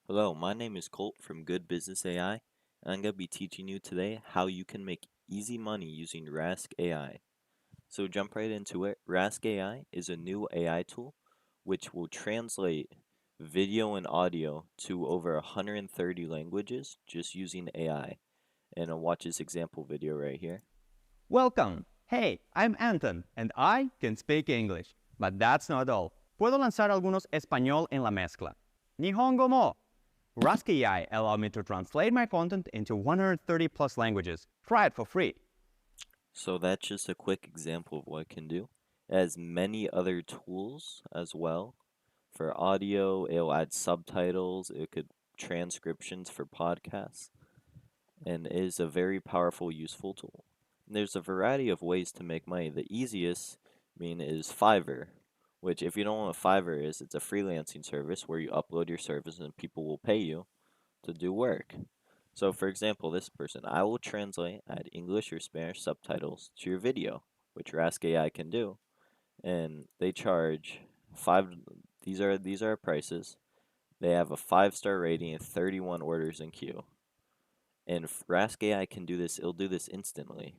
Hello, my name is Colt from Good Business AI, and I'm going to be teaching you today how you can make easy money using Rask AI. So jump right into it. Rask AI is a new AI tool which will translate video and audio to over 130 languages just using AI. And I'll watch this example video right here. Welcome! Hey, I'm Anton, and I can speak English. But that's not all. Puedo lanzar algunos español en la mezcla. Nihongo mo! Rask AI allow me to translate my content into 130 plus languages. Try it for free. So that's just a quick example of what it can do. It has many other tools as well. For audio, it'll add subtitles, it could transcriptions for podcasts, and is a very powerful, useful tool. And there's a variety of ways to make money. The easiest, is Fiverr, which if you don't know what Fiverr is, it's a freelancing service where you upload your service and people will pay you to do work. So for example, this person, I will translate, add English or Spanish subtitles to your video, which Rask AI can do, and they charge five. These are our prices. They have a 5-star rating and 31 orders in queue. And if Rask AI can do this, it'll do this instantly,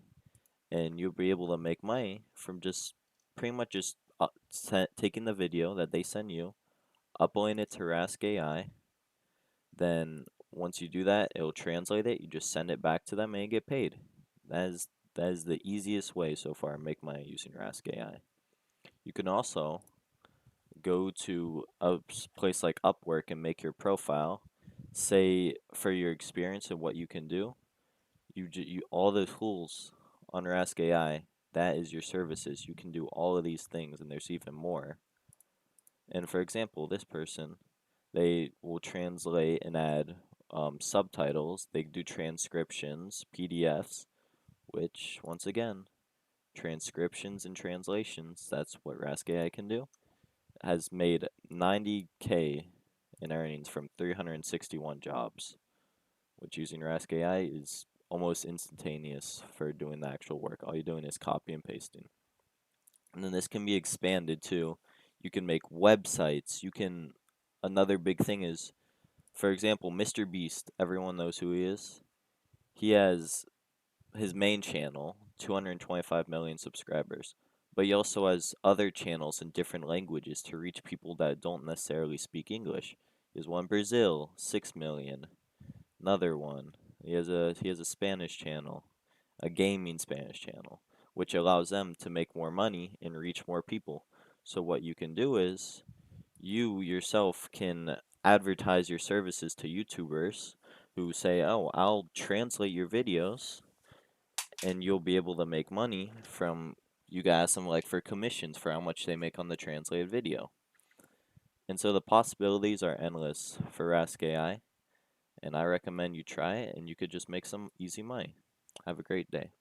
and you'll be able to make money from just pretty much just taking the video that they send you, uploading it to Rask AI. Then once you do that, it'll translate it. You just send it back to them and you get paid. That is the easiest way so far to make money using Rask AI. You can also go to a place like Upwork and make your profile, say for your experience and what you can do. You all the tools on Rask AI, that is your services. You can do all of these things, and there's even more. And for example, this person, they will translate and add subtitles. They do transcriptions, PDFs, which once again, transcriptions and translations. That's what Rask AI can do. Has made 90K in earnings from 361 jobs, which using Rask AI is almost instantaneous for doing the actual work. All you're doing is copy and pasting. And then this can be expanded too. You can make websites. Another big thing is, for example, Mr. Beast. Everyone knows who he is. He has his main channel, 225 million subscribers. But he also has other channels in different languages to reach people that don't necessarily speak English. He has one in Brazil, 6 million. Another one. He has a Spanish channel, a gaming Spanish channel, which allows them to make more money and reach more people. So what you can do is you yourself can advertise your services to YouTubers who say, "Oh, I'll translate your videos," and you'll be able to make money from you guys some like for commissions for how much they make on the translated video. And so the possibilities are endless for Rask AI, and I recommend you try it and you could just make some easy money. Have a great day.